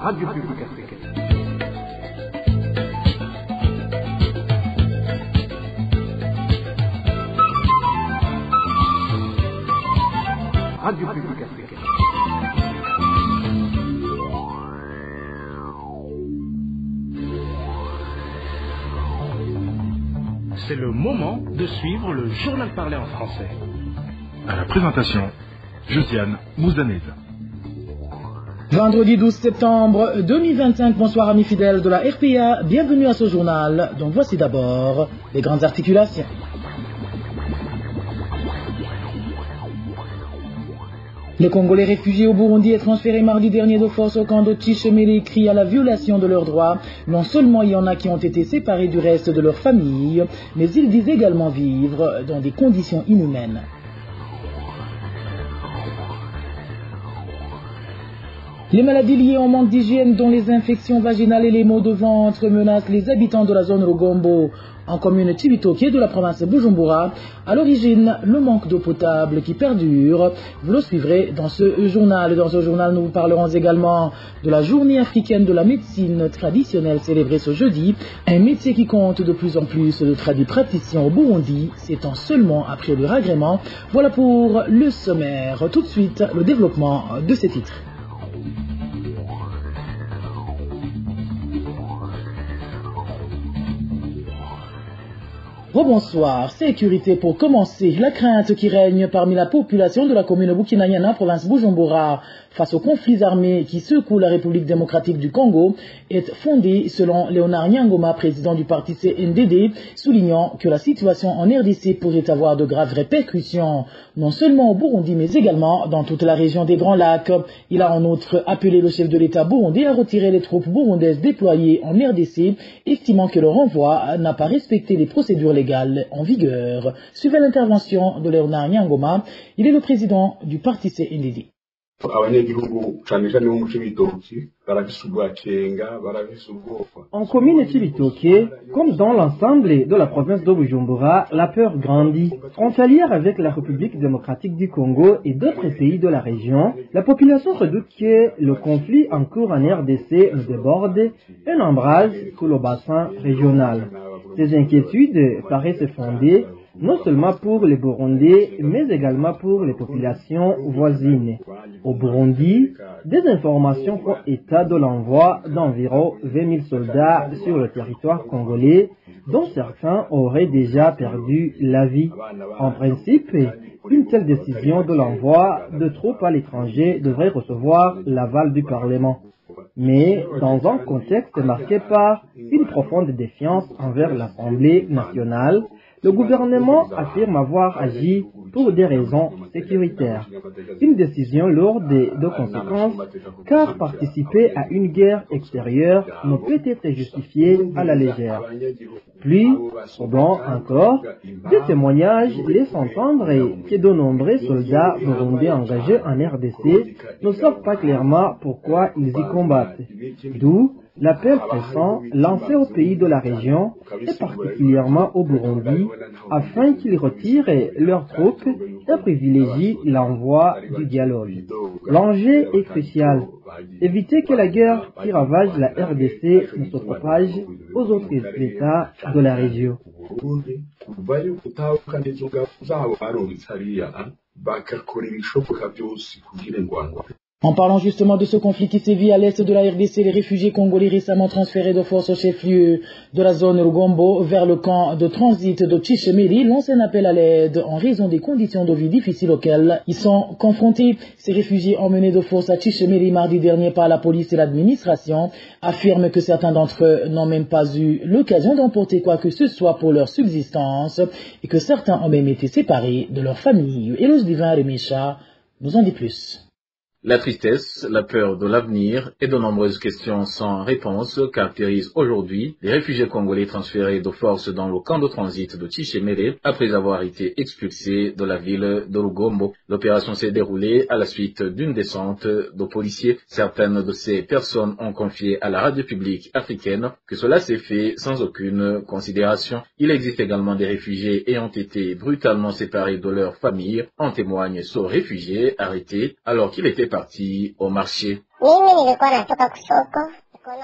Radio Publique Africaine. Radio Publique Africaine. C'est le moment de suivre le journal parlé en français. À la présentation, Josiane Mouzanez. Vendredi 12 septembre 2025, bonsoir amis fidèles de la RPA, bienvenue à ce journal. Donc voici d'abord les grandes articulations. Les Congolais réfugiés au Burundi et transférés mardi dernier de force au camp de Tshisemere crient à la violation de leurs droits. Non seulement il y en a qui ont été séparés du reste de leur famille, mais ils disent également vivre dans des conditions inhumaines. Les maladies liées au manque d'hygiène, dont les infections vaginales et les maux de ventre, menacent les habitants de la zone Rugombo, en commune Cibitoke de la province de Bujumbura. À l'origine, le manque d'eau potable qui perdure. Vous le suivrez dans ce journal. Dans ce journal, nous vous parlerons également de la journée africaine de la médecine traditionnelle célébrée ce jeudi. Un métier qui compte de plus en plus de praticiens au Burundi, s'étend seulement après le agrément. Voilà pour le sommaire. Tout de suite, le développement de ces titres. Rebonsoir, sécurité pour commencer. La crainte qui règne parmi la population de la commune Bukinanyana, province Bujumbura, face aux conflits armés qui secouent la République démocratique du Congo, est fondée selon Léonard Nyangoma, président du parti CNDD, soulignant que la situation en RDC pourrait avoir de graves répercussions, non seulement au Burundi, mais également dans toute la région des Grands Lacs. Il a en outre appelé le chef de l'État burundais à retirer les troupes burundaises déployées en RDC, estimant que le renvoi n'a pas respecté les procédures légales en vigueur. Suivez l'intervention de Léonard Nyangoma, il est le président du parti CNDD. En commune Cibitoke, comme dans l'ensemble de la province de Bujumbura, la peur grandit. Frontalière avec la République démocratique du Congo et d'autres pays de la région, la population redoute que le conflit en cours en RDC ne déborde et n'embrase tout le bassin régional. Ces inquiétudes paraissent fondées non seulement pour les Burundais, mais également pour les populations voisines. Au Burundi, des informations font état de l'envoi d'environ 20 000 soldats sur le territoire congolais, dont certains auraient déjà perdu la vie. En principe, une telle décision de l'envoi de troupes à l'étranger devrait recevoir l'aval du Parlement. Mais dans un contexte marqué par une profonde défiance envers l'Assemblée nationale, le gouvernement affirme avoir agi pour des raisons sécuritaires. Une décision lourde de conséquences, car participer à une guerre extérieure ne peut être justifié à la légère. Plus troublant encore, des témoignages laissent entendre que de nombreux soldats burundais engagés en RDC ne savent pas clairement pourquoi ils y combattent. D'où l'appel pressant lancé aux pays de la région et particulièrement au Burundi afin qu'ils retirent leurs troupes et privilégient l'envoi du dialogue. L'enjeu est crucial. Éviter que la guerre qui ravage la RDC ne se propage aux autres États de la région. En parlant justement de ce conflit qui sévit à l'est de la RDC, les réfugiés congolais récemment transférés de force au chef-lieu de la zone Rugombo vers le camp de transit de Tshisemere lancent un appel à l'aide en raison des conditions de vie difficiles auxquelles ils sont confrontés. Ces réfugiés emmenés de force à Tshisemere mardi dernier par la police et l'administration affirment que certains d'entre eux n'ont même pas eu l'occasion d'emporter quoi que ce soit pour leur subsistance et que certains ont même été séparés de leur famille. Elos Divin Remesha nous en dit plus. La tristesse, la peur de l'avenir et de nombreuses questions sans réponse caractérisent aujourd'hui les réfugiés congolais transférés de force dans le camp de transit de Tshisemere après avoir été expulsés de la ville de Rugombo. L'opération s'est déroulée à la suite d'une descente de policiers. Certaines de ces personnes ont confié à la radio publique africaine que cela s'est fait sans aucune considération. Il existe également des réfugiés ayant été brutalement séparés de leur famille. En témoigne ce réfugié arrêté alors qu'il était parti au marché.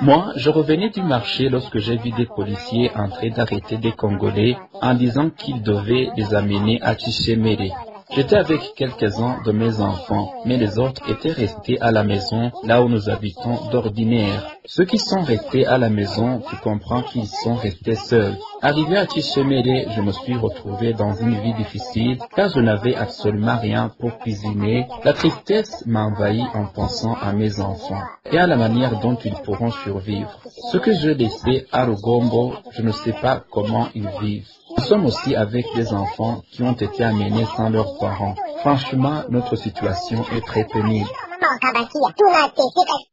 Moi, je revenais du marché lorsque j'ai vu des policiers en train d'arrêter des Congolais en disant qu'ils devaient les amener à Chichemere. J'étais avec quelques-uns de mes enfants, mais les autres étaient restés à la maison, là où nous habitons d'ordinaire. Ceux qui sont restés à la maison, tu comprends qu'ils sont restés seuls. Arrivé à Chichemere, je me suis retrouvé dans une vie difficile, car je n'avais absolument rien pour cuisiner. La tristesse m'a envahi en pensant à mes enfants et à la manière dont ils pourront survivre. Ce que je laissais à Rugombo, je ne sais pas comment ils vivent. Nous sommes aussi avec des enfants qui ont été amenés sans leurs parents. Franchement, notre situation est très pénible.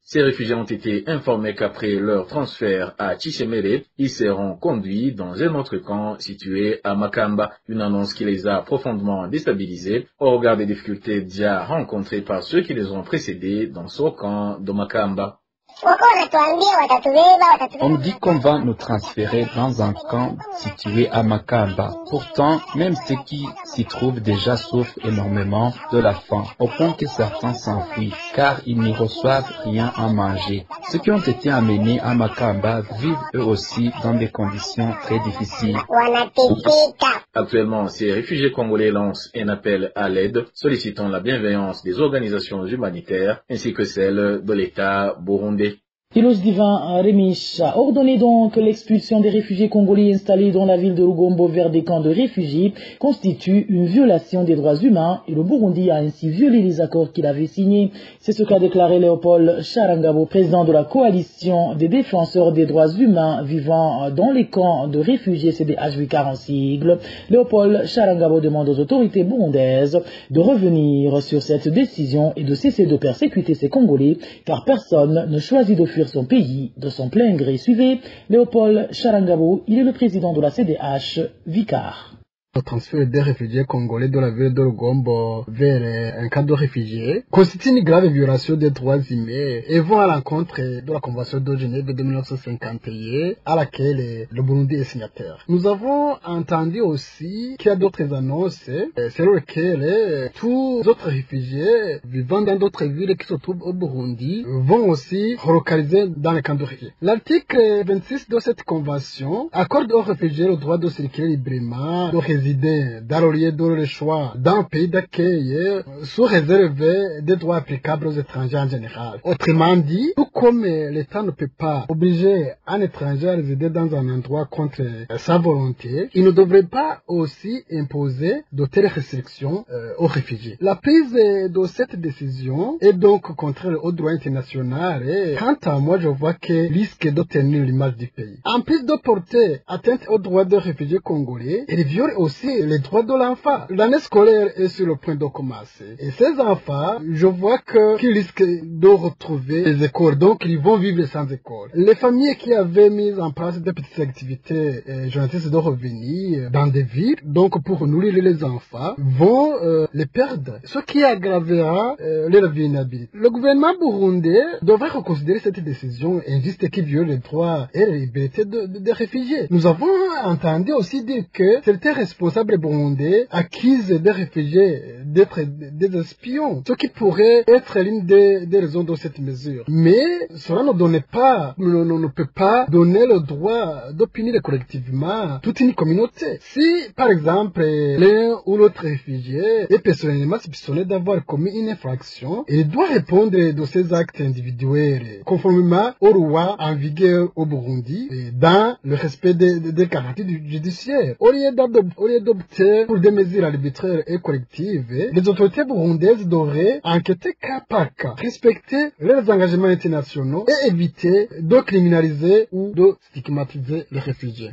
Ces réfugiés ont été informés qu'après leur transfert à Chichemere, ils seront conduits dans un autre camp situé à Makamba, une annonce qui les a profondément déstabilisés au regard des difficultés déjà rencontrées par ceux qui les ont précédés dans ce camp de Makamba. On me dit qu'on va nous transférer dans un camp situé à Makamba. Pourtant, même ceux qui s'y trouvent déjà souffrent énormément de la faim, au point que certains s'enfuient, car ils n'y reçoivent rien à manger. Ceux qui ont été amenés à Makamba vivent eux aussi dans des conditions très difficiles. Actuellement, ces réfugiés congolais lancent un appel à l'aide, sollicitant la bienveillance des organisations humanitaires ainsi que celle de l'État burundais. Hilos Divin Rémich a ordonné donc l'expulsion des réfugiés congolais installés dans la ville de Rugombo vers des camps de réfugiés constitue une violation des droits humains et le Burundi a ainsi violé les accords qu'il avait signés. C'est ce qu'a déclaré Léopold Charangabo, président de la coalition des défenseurs des droits humains vivant dans les camps de réfugiés CDH8 en sigle. Léopold Charangabo demande aux autorités burundaises de revenir sur cette décision et de cesser de persécuter ces Congolais car personne ne choisit de fuir son pays de son plein gré. Suivez Léopold Charangabo, il est le président de la CDH Vicar. Le transfert des réfugiés congolais de la ville de Rugombo vers un camp de réfugiés constitue une grave violation des droits humains et vont à l'encontre de la Convention de Genève de 1951 à laquelle le Burundi est signataire. Nous avons entendu aussi qu'il y a d'autres annonces selon lesquelles tous les autres réfugiés vivant dans d'autres villes qui se trouvent au Burundi vont aussi relocaliser dans les camps de réfugiés. L'article 26 de cette convention accorde aux réfugiés le droit de circuler librement, de résider dans le lieu de leur choix dans le pays d'accueil sous réserve des droits applicables aux étrangers en général. Autrement dit, tout comme l'État ne peut pas obliger un étranger à résider dans un endroit contre sa volonté, il ne devrait pas aussi imposer de telles restrictions aux réfugiés. La prise de cette décision est donc contraire au droit international et quant à moi, je vois qu'elle risque de tenir l'image du pays. En plus de porter atteinte aux droits des réfugiés congolais, elle viole aussi les droits de l'enfant. L'année scolaire est sur le point de commencer. Et ces enfants, je vois qu'ils risquent de retrouver les écoles, donc ils vont vivre sans école. Les familles qui avaient mis en place des petites activités journalistes de revenir dans des villes, donc pour nourrir les enfants, vont les perdre, ce qui aggravera leur vulnérabilité. Le gouvernement burundais devrait reconsidérer cette décision injuste qui viole les droits et les libertés des réfugiés. Nous avons entendu aussi dire que certains responsables burundais accusent des réfugiés d'être des espions, ce qui pourrait être l'une des raisons de cette mesure. Mais cela ne peut pas donner le droit de punir collectivement toute une communauté. Si, par exemple, l'un ou l'autre réfugié est personnellement soupçonné d'avoir commis une infraction, il doit répondre de ses actes individuels, conformément aux lois en vigueur au Burundi, dans le respect des garanties judiciaires. Au lieu d'opter pour des mesures arbitraires et collectives, les autorités burundaises devraient enquêter cas par cas, respecter leurs engagements internationaux et éviter de criminaliser ou de stigmatiser les réfugiés.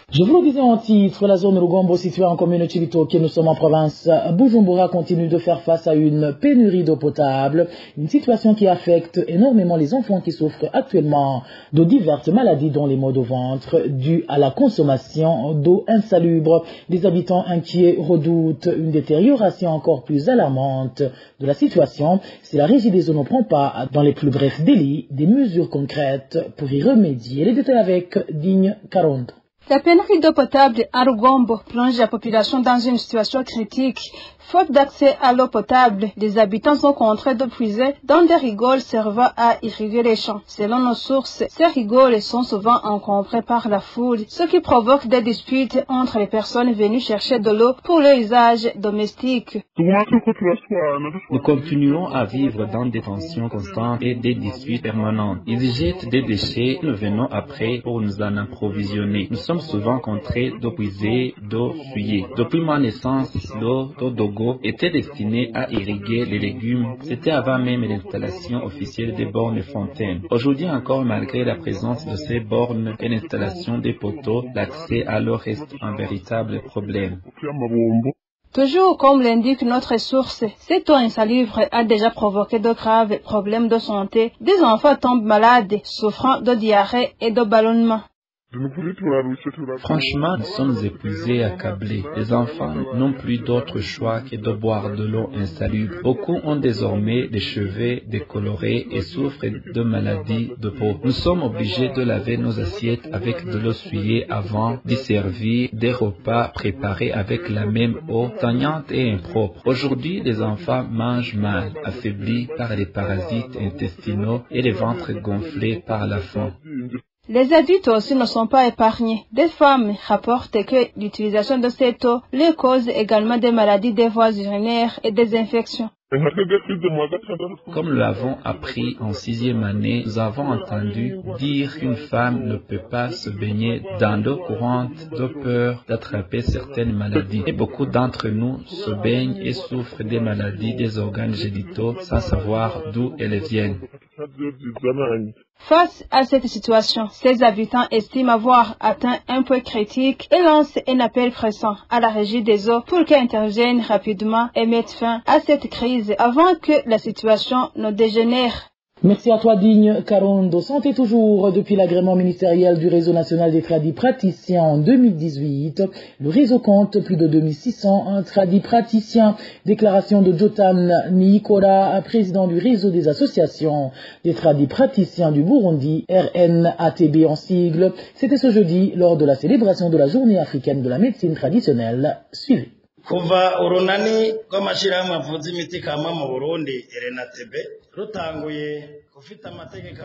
Je vous le disais en titre, la zone Rugombo située en commune de Chibitoke, nous sommes en province Bujumbura, continue de faire face à une pénurie d'eau potable, une situation qui affecte énormément les enfants qui souffrent actuellement de diverses maladies dont les maux de ventre dus à la consommation d'eau insalubre. Les habitants inquiets redoutent une détérioration encore plus alarmante de la situation si la régie des eaux ne prend pas dans les plus brefs délais des mesures concrètes pour y remédier. Les détails avec Digne Caronde. La pénurie d'eau potable à Rugombo plonge la population dans une situation critique. Faute d'accès à l'eau potable, les habitants sont contraints de puiser dans des rigoles servant à irriguer les champs. Selon nos sources, ces rigoles sont souvent encombrées par la foule, ce qui provoque des disputes entre les personnes venues chercher de l'eau pour leur usage domestique. Nous continuons à vivre dans des tensions constantes et des disputes permanentes. Ils jettent des déchets, nous venons après pour nous en approvisionner. Nous sommes souvent contraints de puiser d'eau souillée. Depuis ma naissance, l'eau d'Odogo était destinée à irriguer les légumes. C'était avant même l'installation officielle des bornes et fontaines. Aujourd'hui encore, malgré la présence de ces bornes et l'installation des poteaux, l'accès à l'eau reste un véritable problème. Toujours comme l'indique notre source, cette eau insalubre a déjà provoqué de graves problèmes de santé. Des enfants tombent malades, souffrant de diarrhée et de ballonnement. Franchement, nous sommes épuisés, accablés. Les enfants n'ont plus d'autre choix que de boire de l'eau insalubre. Beaucoup ont désormais des cheveux décolorés et souffrent de maladies de peau. Nous sommes obligés de laver nos assiettes avec de l'eau souillée avant d'y servir des repas préparés avec la même eau stagnante et impropre. Aujourd'hui, les enfants mangent mal, affaiblis par les parasites intestinaux et les ventres gonflés par la faim. Les adultes aussi ne sont pas épargnés. Des femmes rapportent que l'utilisation de cette eau les cause également des maladies des voies urinaires et des infections. Comme nous l'avons appris en 6e année, nous avons entendu dire qu'une femme ne peut pas se baigner dans l'eau courante de peur d'attraper certaines maladies. Et beaucoup d'entre nous se baignent et souffrent des maladies des organes génitaux sans savoir d'où elles viennent. Face à cette situation, ces habitants estiment avoir atteint un point critique et lancent un appel pressant à la Régie des eaux pour qu'elle intervienne rapidement et mette fin à cette crise avant que la situation ne dégénère. Merci à toi, Digne Karondo. Santé toujours. Depuis l'agrément ministériel du réseau national des tradis praticiens en 2018, le réseau compte plus de 2600 tradis praticiens. Déclaration de Jotam Niikora, président du réseau des associations des tradis praticiens du Burundi, RNATB en sigle. C'était ce jeudi lors de la célébration de la journée africaine de la médecine traditionnelle. Suivez. Kuva urunani rw'amashirahamwe avuza imiti kama mu Burundi RNATB rutanguye.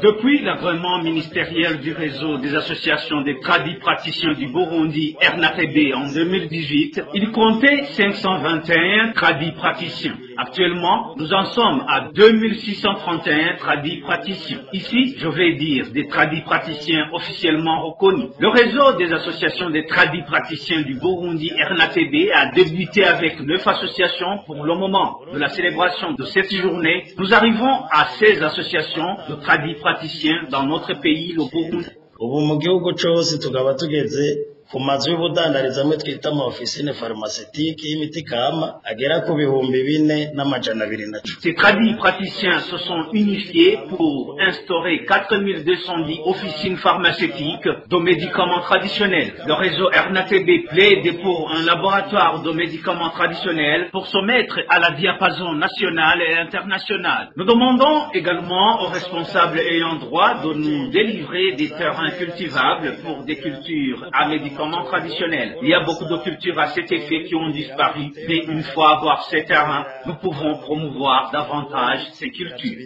Depuis l'agrément ministériel du réseau des associations des tradis praticiens du Burundi, RNATB, en 2018, il comptait 521 tradis praticiens. Actuellement, nous en sommes à 2631 tradis praticiens. Ici, je vais dire des tradis praticiens officiellement reconnus. Le réseau des associations des tradis praticiens du Burundi, RNATB, a débuté avec 9 associations pour le moment de la célébration de cette journée. Nous arrivons à 16 associations de tradis praticiens dans notre pays, le Burundi. Ubu mu gihugu cyose tukaba tugeze ku mazu y'ubudandarizamwe twita ama officine pharmaceutique y'imiti kama agera ku 4,210. Ces tradis praticiens se sont unifiés pour instaurer 4210 officines pharmaceutiques de médicaments traditionnels. Le réseau RNATB plaide pour un laboratoire de médicaments traditionnels pour se mettre à la diapason nationale et internationale. Nous demandons également aux responsables ayant droit de nous délivrer des terrains cultivables pour des cultures à médicaments traditionnels. Il y a beaucoup de cultures à cet effet qui ont disparu, mais une fois avoir ces terrains, nous pouvons promouvoir davantage ces cultures.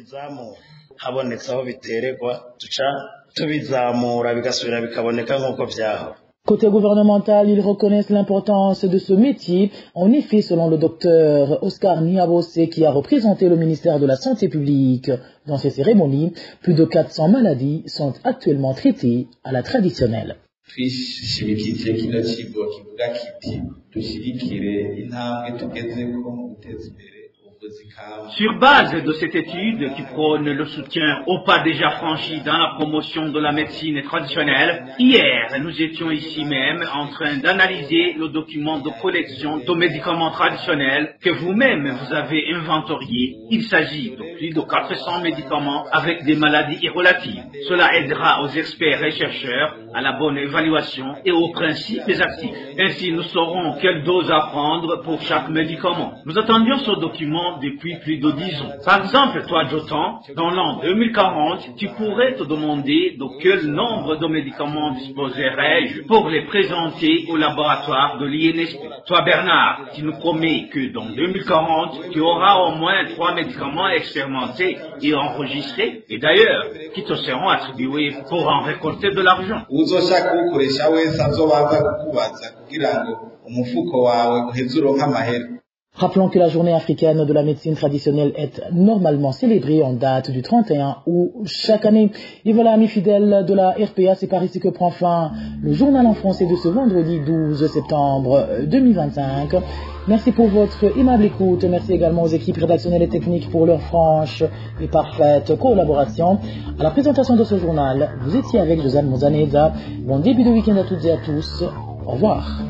Côté gouvernemental, ils reconnaissent l'importance de ce métier. En effet, selon le docteur Oscar Niabose, qui a représenté le ministère de la Santé publique dans ces cérémonies, plus de 400 maladies sont actuellement traitées à la traditionnelle. Sur base de cette étude qui prône le soutien au pas déjà franchi dans la promotion de la médecine traditionnelle, hier nous étions ici même en train d'analyser le document de collection de médicaments traditionnels que vous-même vous avez inventorié. Il s'agit de plus de 400 médicaments avec des maladies irrelatives. Cela aidera aux experts et chercheurs à la bonne évaluation et aux principes actifs. Ainsi nous saurons quelle dose à prendre pour chaque médicament. Nous attendions ce document médicaments depuis plus de 10 ans. Par exemple, toi, Jotan, dans l'an 2040, tu pourrais te demander de quel nombre de médicaments disposerais-je pour les présenter au laboratoire de l'INSP. Toi, Bernard, tu nous promets que dans 2040, tu auras au moins 3 médicaments expérimentés et enregistrés, et d'ailleurs, qui te seront attribués pour en récolter de l'argent. Rappelons que la journée africaine de la médecine traditionnelle est normalement célébrée en date du 31 août chaque année. Et voilà, amis fidèles de la RPA, c'est par ici que prend fin le journal en français de ce vendredi 12 septembre 2025. Merci pour votre aimable écoute. Merci également aux équipes rédactionnelles et techniques pour leur franche et parfaite collaboration. À la présentation de ce journal, vous étiez avec Josiane Muzaneza. Bon début de week-end à toutes et à tous. Au revoir.